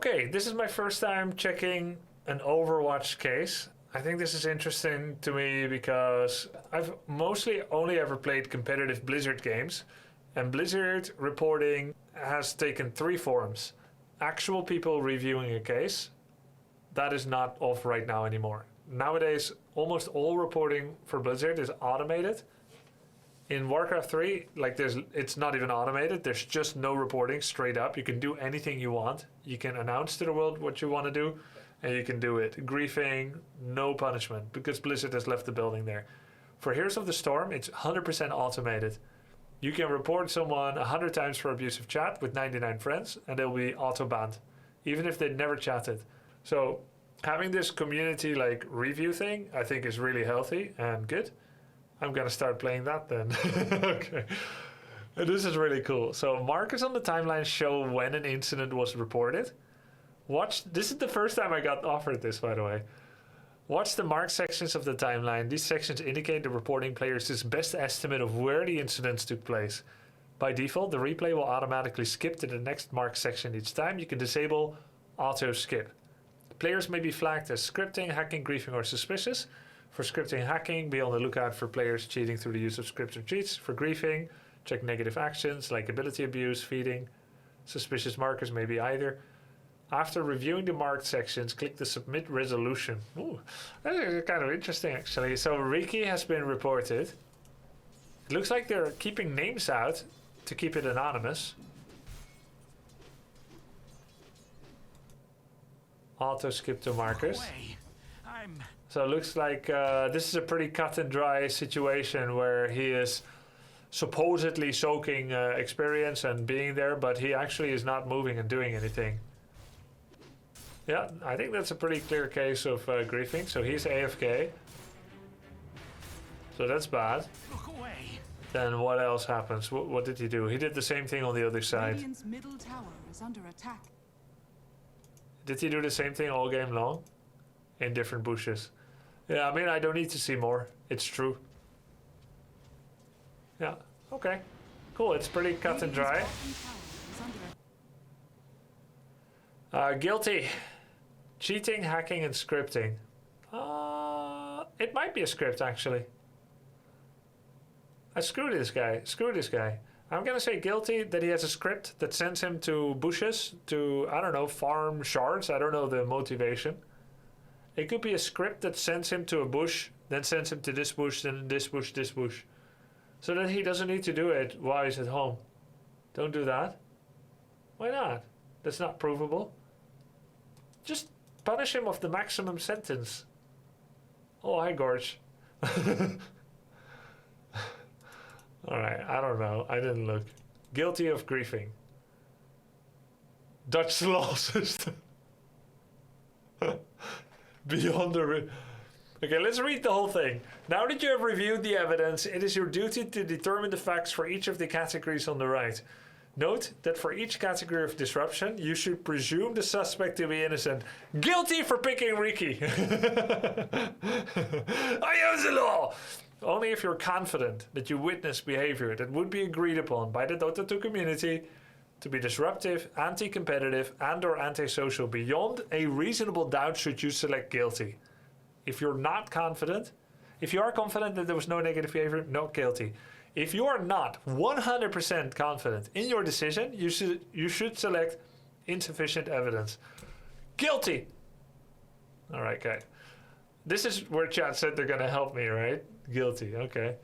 Okay, this is my first time checking an Overwatch case. I think this is interesting to me because I've mostly only ever played competitive Blizzard games, and Blizzard reporting has taken three forms. Actual people reviewing a case, that is not off right now anymore. Nowadays, almost all reporting for Blizzard is automated. In Warcraft 3, it's not even automated. There's just no reporting straight up. You can do anything you want. You can announce to the world what you want to do, and you can do it. Griefing, no punishment, because Blizzard has left the building there. For Heroes of the Storm, it's 100% automated. You can report someone 100 times for abusive chat with 99 friends, and they'll be auto-banned, even if they never chatted. So having this community review thing, I think is really healthy and good. I'm gonna start playing that then. Okay. This is really cool. So markers on the timeline show when an incident was reported. This is the first time I got offered this, by the way. Watch the marked sections of the timeline. These sections indicate the reporting player's best estimate of where the incidents took place. By default, the replay will automatically skip to the next marked section each time. You can disable auto skip. Players may be flagged as scripting, hacking, griefing, or suspicious. For scripting hacking, be on the lookout for players cheating through the use of scripts or cheats. For griefing, check negative actions like ability abuse, feeding. Suspicious markers may be either. After reviewing the marked sections, click the submit resolution. Ooh, that is kind of interesting actually. So Riki has been reported. It looks like they're keeping names out to keep it anonymous. Auto skip to markers. So it looks like this is a pretty cut and dry situation where he is supposedly soaking experience and being there, but he actually is not moving and doing anything. Yeah, I think that's a pretty clear case of griefing. So he's AFK. So that's bad. Look away. Then what else happens? What did he do? He did the same thing on the other side. Radiant's middle tower is under attack. Did he do the same thing all game long? In different bushes. Yeah, I mean, I don't need to see more. It's true. Yeah, okay. Cool, it's pretty cut and dry. Guilty. Cheating, hacking, and scripting. It might be a script, actually. Screw this guy. Screw this guy. I'm gonna say guilty that he has a script that sends him to bushes to, I don't know, farm shards. I don't know the motivation. It could be a script that sends him to a bush, then sends him to this bush, then this bush, this bush. So that he doesn't need to do it while he's at home. Don't do that. Why not? That's not provable. Just punish him of the maximum sentence. Oh, hi, Gorge. Alright, I don't know. I didn't look. Guilty of griefing. Dutch law system. Beyond the... Okay, let's read the whole thing. Now that you have reviewed the evidence, it is your duty to determine the facts for each of the categories on the right. Note that for each category of disruption, you should presume the suspect to be innocent. Guilty for picking Riki. I use the law. Only if you're confident that you witnessed behavior that would be agreed upon by the Dota 2 community to be disruptive, anti-competitive, and/or antisocial beyond a reasonable doubt should you select guilty. If you're not confident, if you are confident that there was no negative behavior, not guilty. If you are not 100% confident in your decision, you should select insufficient evidence. Guilty! Alright, okay. This is where chat said they're gonna help me, right? Guilty, okay.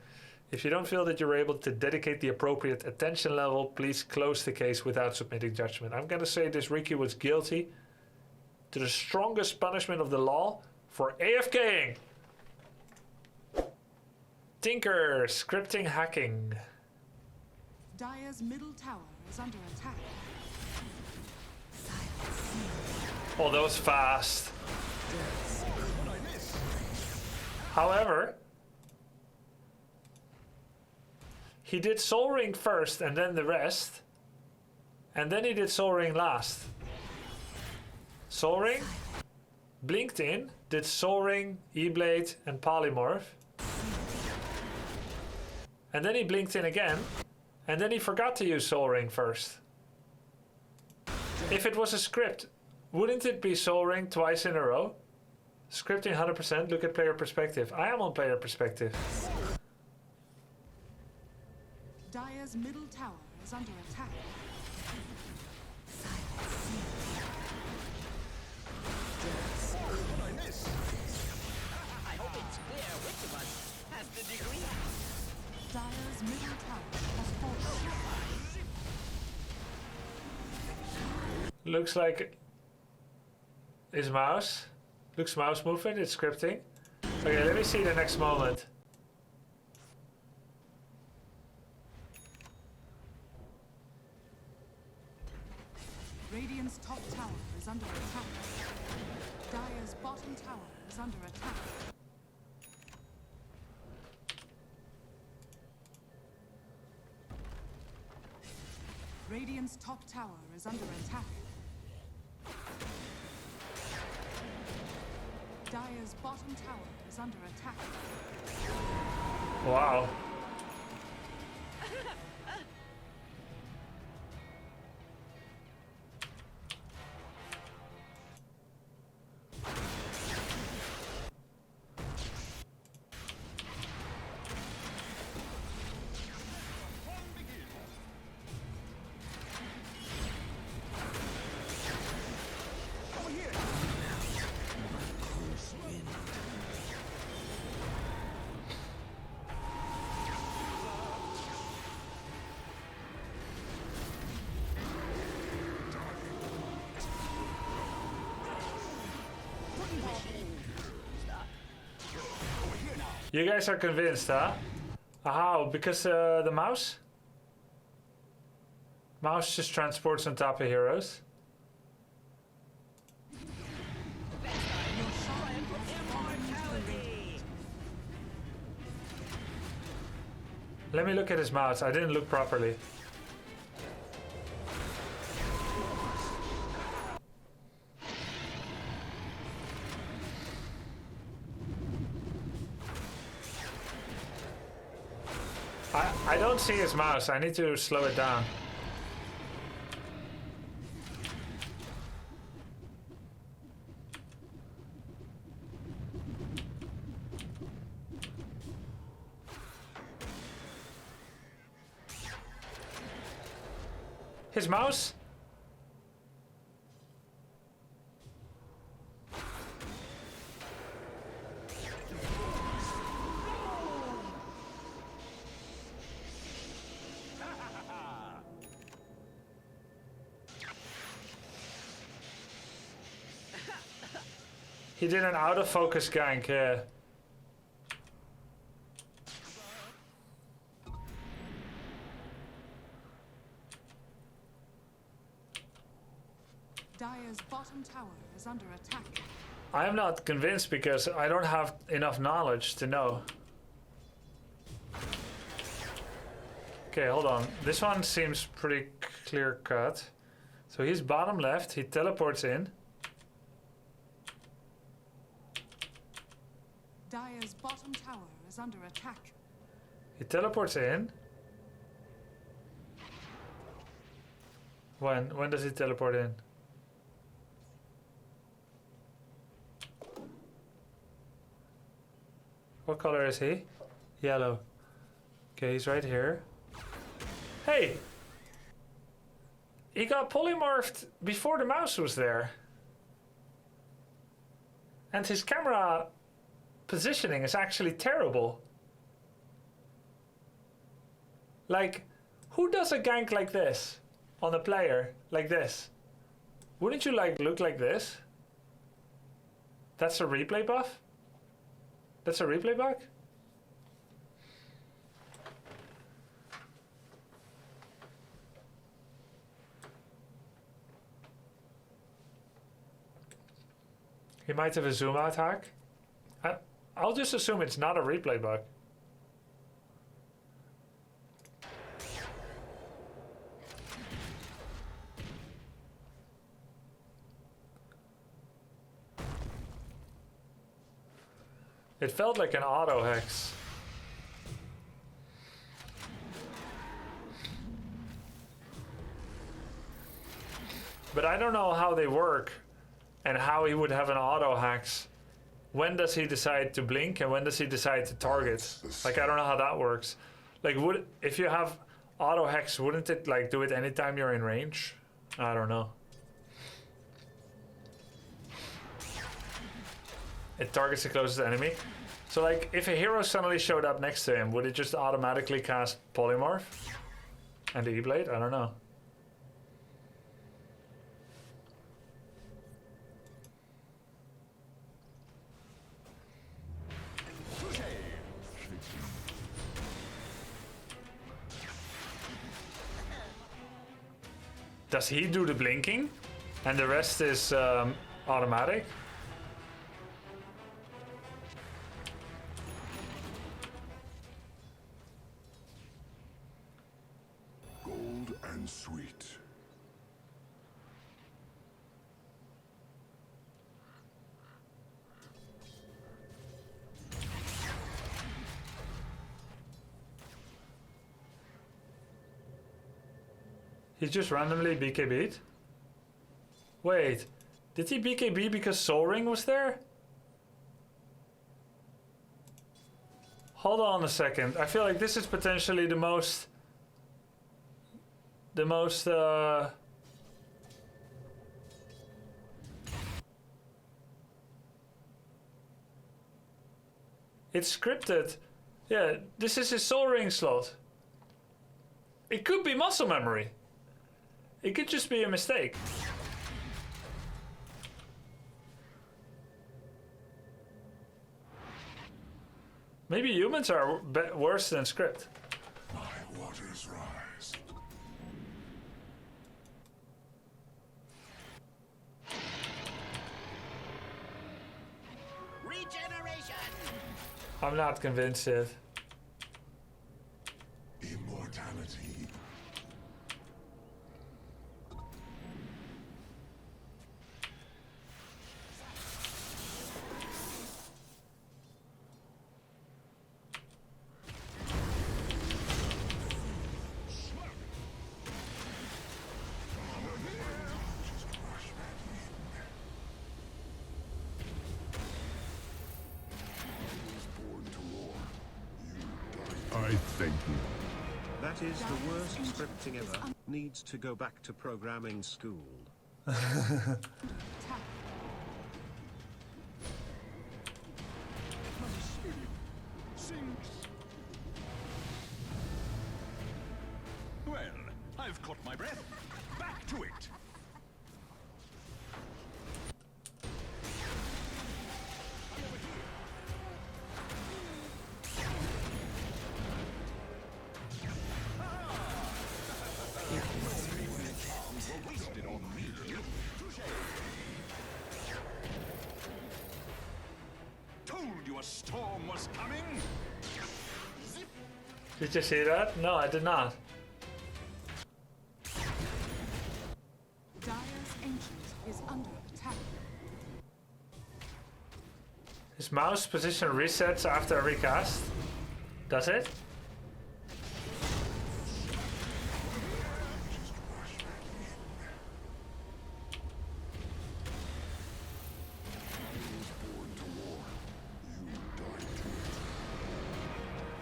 If you don't feel that you're able to dedicate the appropriate attention level, please close the case without submitting judgment. I'm gonna say this Riki was guilty to the strongest punishment of the law for AFKing. Tinker, scripting, hacking. Dire's middle tower is under attack. Oh, that was fast. However, he did Soul Ring first and then the rest. And then he did Soul Ring last. Soul Ring, blinked in, did Soul Ring, E-Blade, and Polymorph. And then he blinked in again. And then he forgot to use Soul Ring first. If it was a script, Wouldn't it be Soul Ring twice in a row? Scripting 100%, look at player perspective. I am on player perspective. Dire's middle tower is under attack. I hope it's clear which of us has the degree. Dire's middle tower has fallen. Looks like his mouse. Looks mouse movement, it's scripting. Okay, let me see the next moment. Radiant's top tower is under attack. Dire's bottom tower is under attack. Radiant's top tower is under attack. Dire's bottom tower is under attack. Wow. You guys are convinced, huh? How? Because the mouse? Mouse just transports on top of heroes. Let me look at his mouse. I didn't look properly. I don't see his mouse. I need to slow it down. His mouse? He did an out of focus gank, yeah. Dire's bottom tower is under attack. I am not convinced because I don't have enough knowledge to know. Okay, hold on. This one seems pretty clear cut. So he's bottom left, he teleports in. Dire's bottom tower is under attack. He teleports in. When does he teleport in? What color is he? Yellow. Okay, he's right here. Hey! He got polymorphed before the mouse was there. And his camera positioning is actually terrible. Like, who does a gank like this on a player like this? Wouldn't you like look like this? That's a replay buff? That's a replay bug? He might have a zoom out hack. I'll just assume it's not a replay bug. It felt like an auto hex. But I don't know how they work and how he would have an auto hacks. When does he decide to blink and when does he decide to target? Like, I don't know how that works. Like, if you have auto hacks, wouldn't it like do it anytime you're in range? I don't know. It targets the closest enemy. So like, if a hero suddenly showed up next to him, would it just automatically cast Polymorph? And the E-Blade? I don't know. Does he do the blinking? And the rest is automatic? Gold and sweet. He just randomly BKB'd? Wait, did he BKB because Soul Ring was there? Hold on a second. I feel like this is potentially the most... It's scripted. Yeah, this is his Soul Ring slot. It could be muscle memory. It could just be a mistake. Maybe humans are worse than script. My waters rise. Regeneration! I'm not convinced yet. Immortality. I thank you. That is the worst scripting ever. Needs to go back to programming school. Attack. Well, I've caught my breath. Back to it. Wasted on me. Told you a storm was coming. Did you see that? No, I did not. Dire's Ancient is under attack. His mouse position resets after every cast. Does it?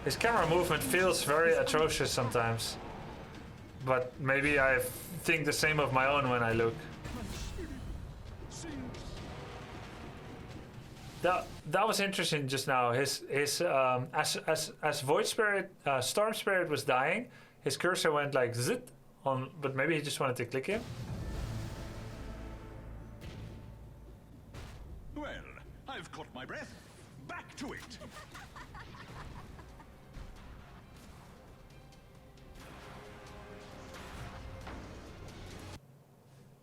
His camera movement feels very atrocious sometimes. But maybe I think the same of my own when I look. That was interesting just now. His as Void Spirit, Storm Spirit was dying, his cursor went like zit on, but maybe he just wanted to click him. Well, I've caught my breath. Back to it.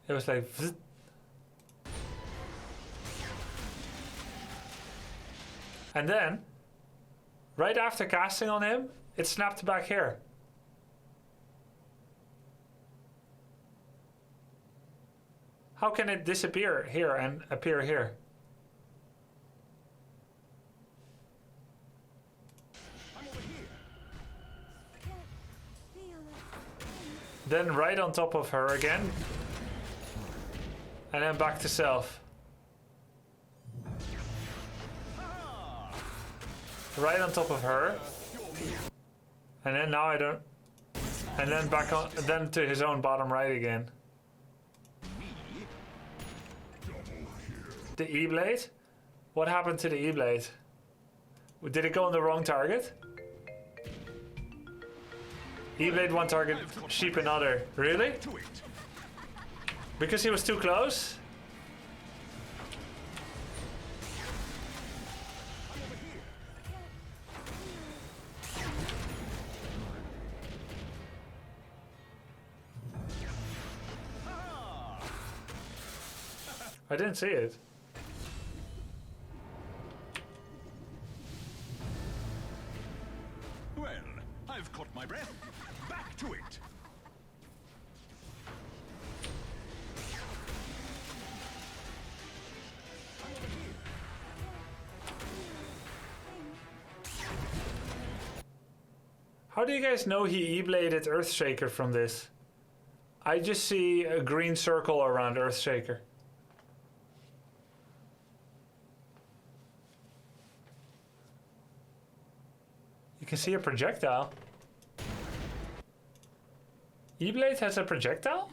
It was like zit. And then, right after casting on him, it snapped back here. How can it disappear here and appear here? I'm over here. Then right on top of her again. And then back to self. right on top of her. And then now I don't... And then back on, then to his own bottom right again. The E-blade? What happened to the E-blade? Did it go on the wrong target? E-blade one target, sheep another. Really? Because he was too close? I didn't see it. Well, I've caught my breath. Back to it. How do you guys know he E-bladed Earthshaker from this? I just see a green circle around Earthshaker. You can see a projectile. E-blade has a projectile?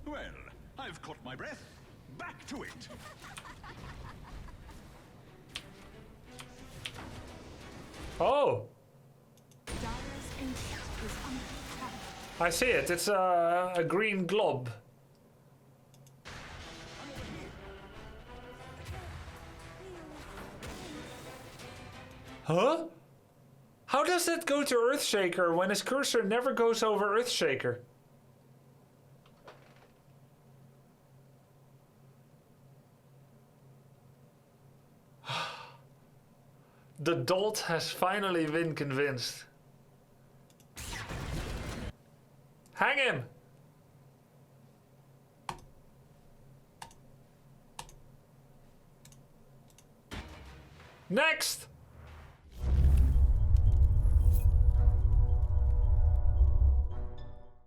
Well, I've caught my breath. Back to it. Oh! Dire's ancient is under attack. I see it. It's a green glob. Huh? How does that go to Earthshaker when his cursor never goes over Earthshaker? The dolt has finally been convinced. Hang him! Next!